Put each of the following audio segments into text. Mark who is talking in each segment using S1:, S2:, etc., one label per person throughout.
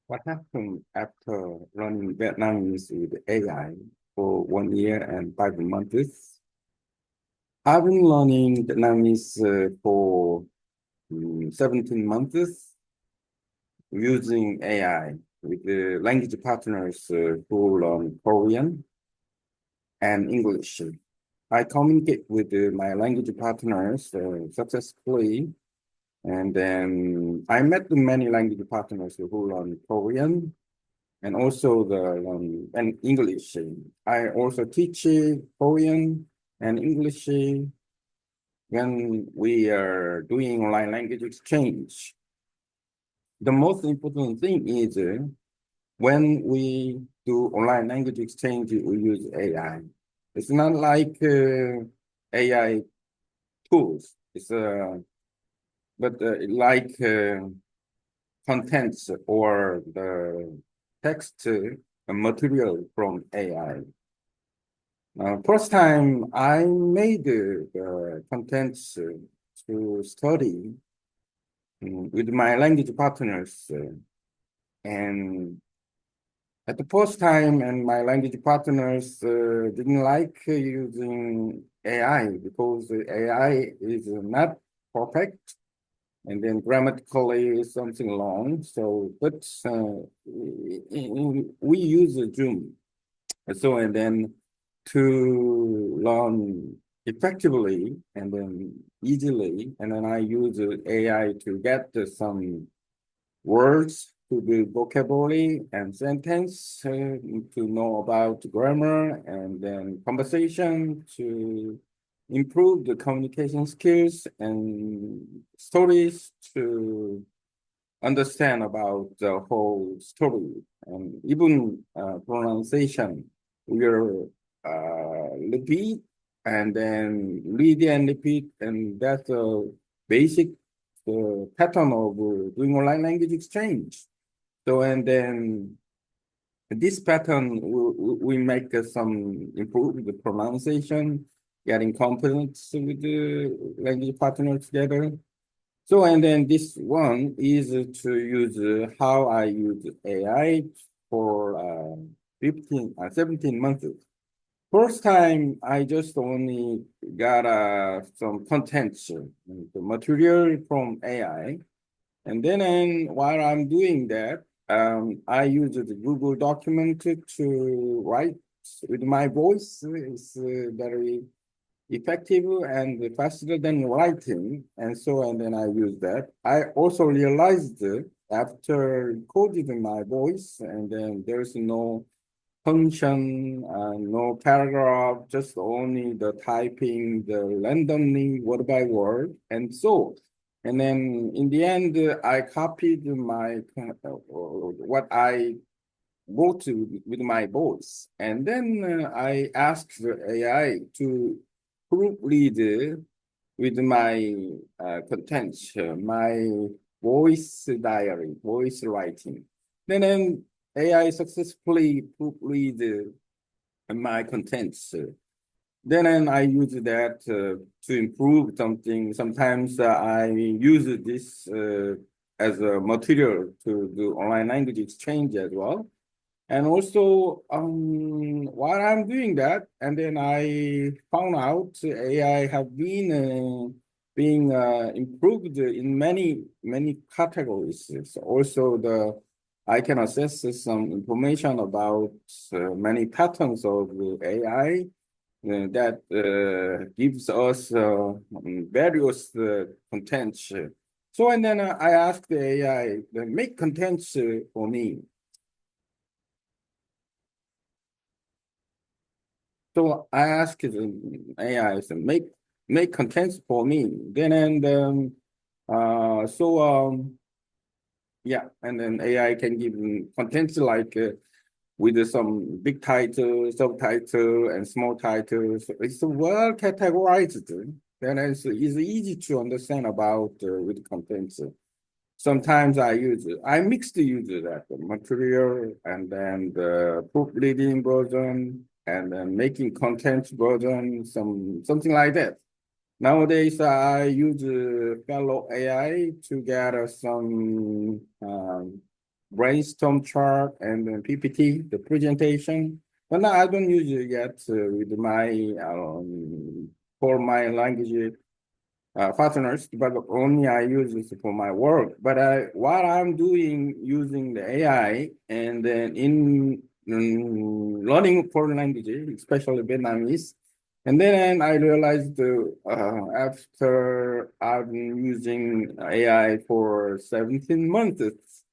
S1: What happened after learning Vietnamese with AI for 1 year and 5 months? I've been learning Vietnamese for 17 months using AI with the language partners who learn Korean and English. I communicate with my language partners successfully, and then I met many language partners who learn Korean and also the and English. I also teach Korean and English when we are doing online language exchange. The most important thing is when we do online language exchange, we use AI. It's not like AI tools. It's but like contents or the text material from AI. First time I made the contents to study with my language partners, and at the first time, and my language partners didn't like using AI because the AI is not perfect, and then grammatically something wrong. So, but we use Zoom. So, and then to learn effectively and then easily, and then I use AI to get some words to the vocabulary and sentence to know about grammar and then conversation to improve the communication skills and stories to understand about the whole story and even pronunciation. We'll repeat and then read and repeat, and that's a basic pattern of doing online language exchange. So, and then this pattern we make some improve the pronunciation, getting confidence with the language partner together. So, and then this one is to use how I use AI for 17 months. First time, I just only got some contents, the material from AI. And then while I'm doing that, I use the Google document to write with my voice. It's very effective and faster than writing. And so, and then I use that. I also realized after coding my voice, and then there's no function, no paragraph, just only the typing, the randomly word by word. And so, and then in the end, I copied my what I wrote with my voice. And then I asked the AI to proofread with my contents, my voice diary, voice writing. Then AI successfully proofread my contents. Then I use that to improve something. Sometimes I use this as a material to do online language exchange as well. And also, while I'm doing that, and then I found out AI have been being improved in many categories. So also, I can access some information about many patterns of AI that gives us various contents. So, and then I asked the AI to make contents for me. So I asked the AI to make contents for me. Then and yeah, and then AI can give contents like with some big title, subtitle, and small titles. It's well categorized. Then it's easy to understand about with contents. Sometimes I mix the user that the material and then the proofreading version and then making content version, something like that. Nowadays, I use fellow AI to get some brainstorm chart and then PPT, the presentation. But now I don't use it yet with my for my language partners, but only I use it for my work. But what I'm doing using the AI and then in learning foreign languages, especially Vietnamese, and then I realized after I've been using AI for 17 months,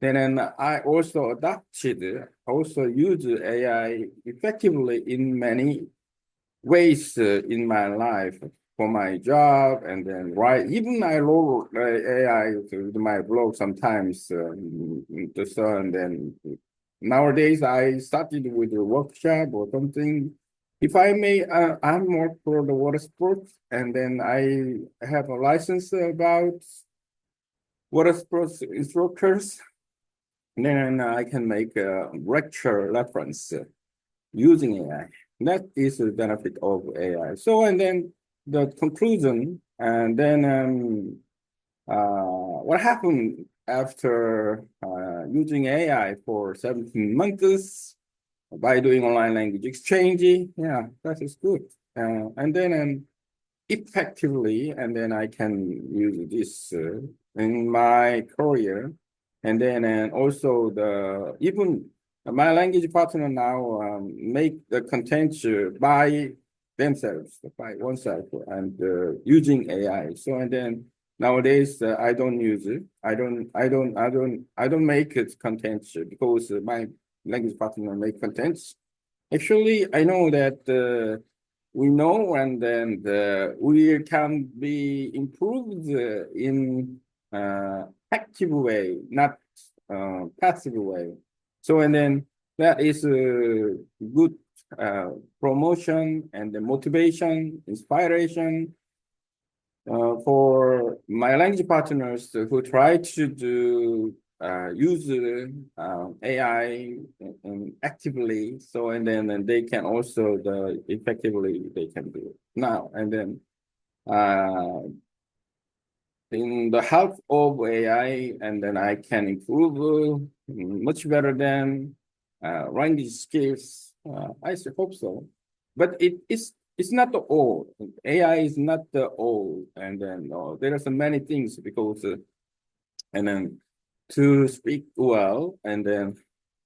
S1: then I also adopted, also use AI effectively in many ways in my life for my job and then right even I wrote AI to my blog sometimes so and then nowadays I started with a workshop or something. If I may, I'm more for the water sports and then I have a license about water sports instructors. And then I can make a lecture reference using AI. That is the benefit of AI. So, and then the conclusion, and then what happened after using AI for 17 months by doing online language exchange? Yeah, that is good. And then effectively, and then I can use this in my career. And then and also the even my language partner now make the content by themselves, by oneself, and using AI. So and then nowadays I don't use it. I don't make it content because my language partner make contents. Actually, I know that we know and then we can be improved in active way, not passive way. So and then that is a good promotion and the motivation, inspiration for my language partners who try to do use AI actively. So and then they can also effectively they can do it now and then in the help of AI and then I can improve much better than language skills. I hope so, but it's not the all. AI is not the all, and then there are so many things because and then to speak well, and then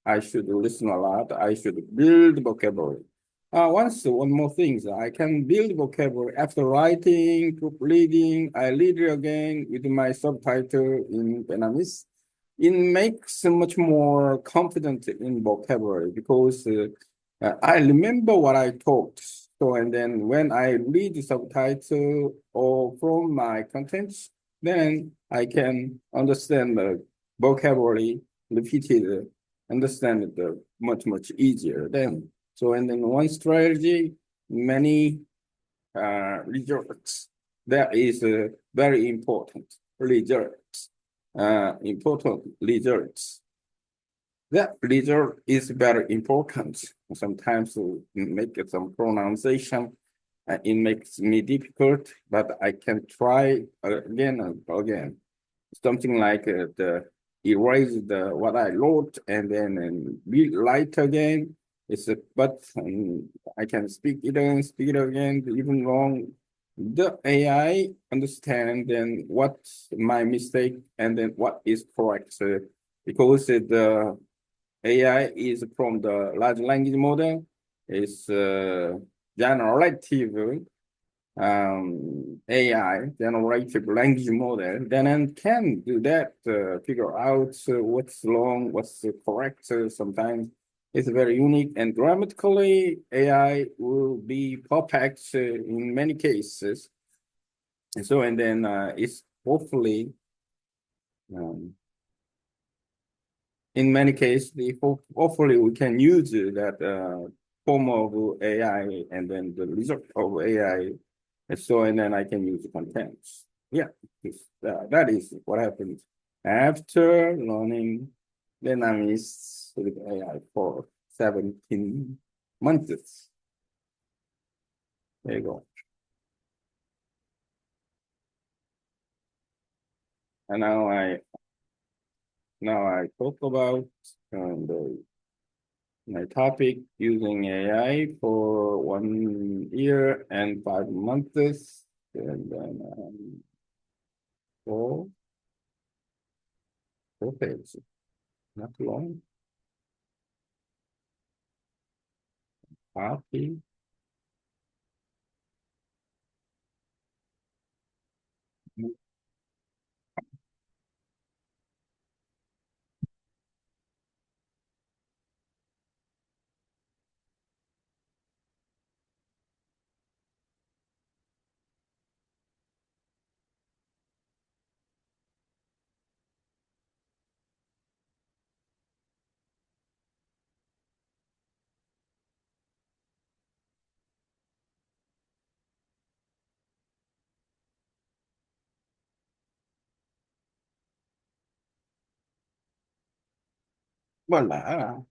S1: I should listen a lot. I should build vocabulary. One more thing, I can build vocabulary after writing, proofreading. I read it again with my subtitle in Vietnamese. It makes much more confident in vocabulary because I remember what I talked. So, and then when I read the subtitle or from my contents, then I can understand the vocabulary repeated, understand it much easier then. So, and then one strategy, many results. That is very important. Results, important results. That result is very important. Sometimes to make some pronunciation, it makes me difficult, but I can try again and again. Something like the erase the what I wrote and then read light again. It's a but I can speak it again, even wrong. The AI understand then what's my mistake and then what is correct. Because the AI is from the large language model, it's generative AI, generative language model, then it can do that, figure out what's wrong, what's correct. Sometimes it's very unique and grammatically AI will be perfect in many cases. And so, and then it's hopefully um, in many cases, hopefully we can use that form of AI and then the result of AI. And so, and then I can use the contents. Yeah, that is what happens after learning Vietnamese with AI for 17 months. There you go. And now Now I talk about my topic using AI for 1 year and 5 months, and then four, four pages, not long. Copy. Voila.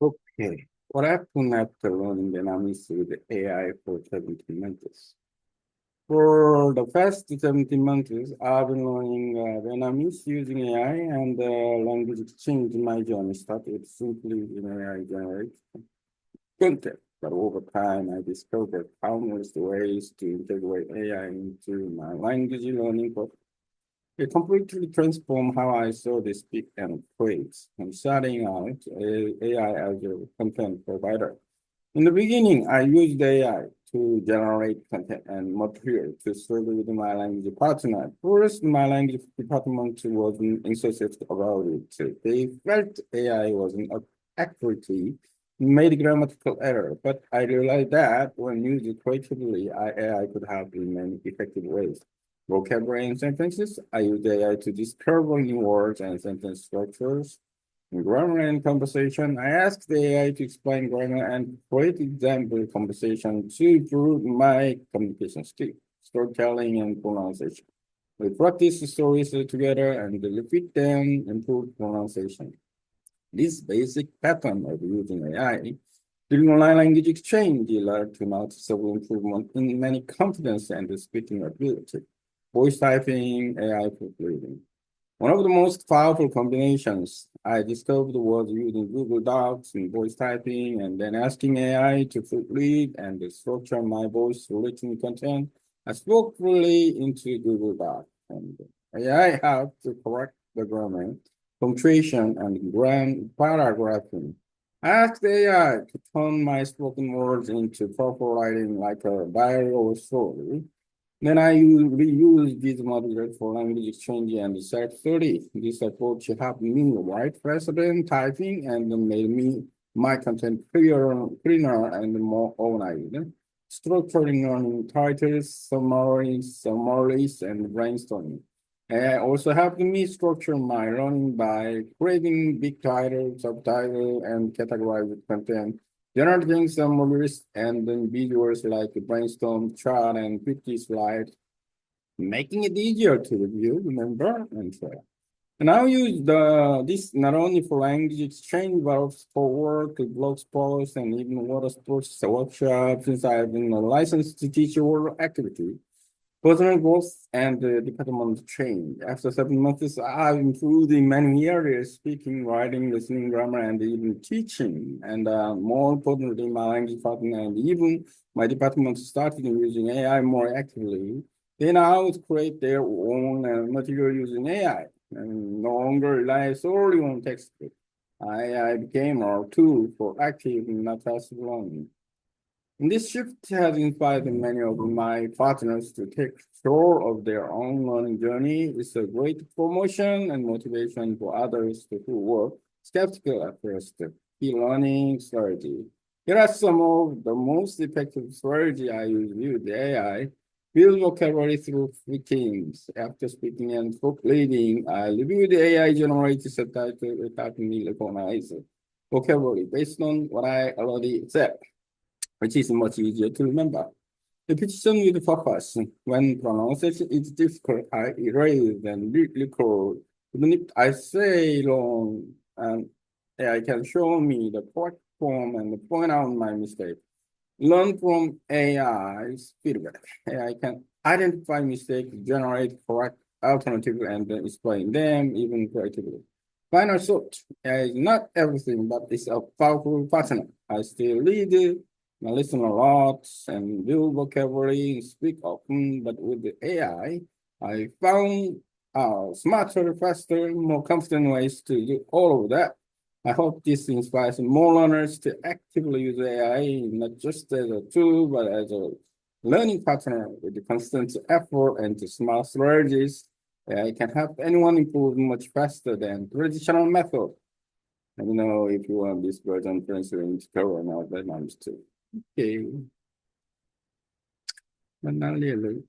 S1: Okay. What happened after learning Vietnamese with AI for 17 months? For the past 17 months, I've been learning Vietnamese using AI, and language exchange in my journey started simply in AI generated content. But over time, I discovered countless ways to integrate AI into my language learning. But it completely transformed how I saw the speak and create. I'm starting out AI as a content provider. In the beginning, I used AI to generate content and material to serve with my language partner. First, my language department wasn't enthusiastic about it. They felt AI wasn't accurately made grammatical error, but I realized that when used creatively, AI could help in many effective ways. Vocabulary and sentences, I use AI to discover new words and sentence structures. In grammar and conversation, I asked the AI to explain grammar and create example conversation to improve my communication skill, storytelling, and pronunciation. We practice the stories together and repeat them, improve pronunciation. This basic pattern of using AI during online language exchange led to noticeable improvement in many confidence and speaking ability. Voice typing, AI proofreading. One of the most powerful combinations I discovered was using Google Docs and voice typing and then asking AI to read and structure my voice written content. I spoke fully into Google Docs and AI helped to correct the grammar, punctuation, and paragraphing. I asked AI to turn my spoken words into proper writing like a diary or story. Then reuse these modules for language exchange and self-study. This approach helped me write faster than typing and made me my content cleaner and more organized. Structuring learning titles, summaries, and brainstorming. AI also helped me structure my learning by creating big titles, subtitle, and categorize content, generating summaries and then visuals like a brainstorm chart and 50 slides, making it easier to review, remember, and share. And I use this not only for language exchange, but also for work, blog posts, and even water sports workshops, since I've been licensed to teach world activity. Personal growth and the department change. After 7 months, I've improved in many areas, speaking, writing, listening, grammar, and even teaching. And more importantly, my language department and even my department started using AI more actively. They now create their own material using AI and no longer rely solely on textbook. AI became our tool for active, not passive learning. And this shift has inspired many of my partners to take control of their own learning journey. It's a great promotion and motivation for others who were skeptical at first. E-learning strategy. Here are some of the most effective strategy I use with AI. Build vocabulary through themes. After speaking and book reading, I review the AI generated subtitle without me recognize vocabulary based on what I already said, which is much easier to remember. Repetition with purpose. When pronunciation is difficult, I erase and record. Even if I say long, and AI can show me the correct form and point out my mistake. Learn from AI's feedback. AI can identify mistakes, generate correct alternatives, and then explain them even creatively. Final thought, AI is not everything, but it's a powerful partner. I still read it, I listen a lot, and build vocabulary, and speak often, but with the AI, I found smarter, faster, more confident ways to do all of that. I hope this inspires more learners to actively use AI, not just as a tool, but as a learning partner with the constant effort and the smart strategies. AI can help anyone improve much faster than traditional method. Let me know if you want this version translated to cover now Vietnamese too. Okay, but not really.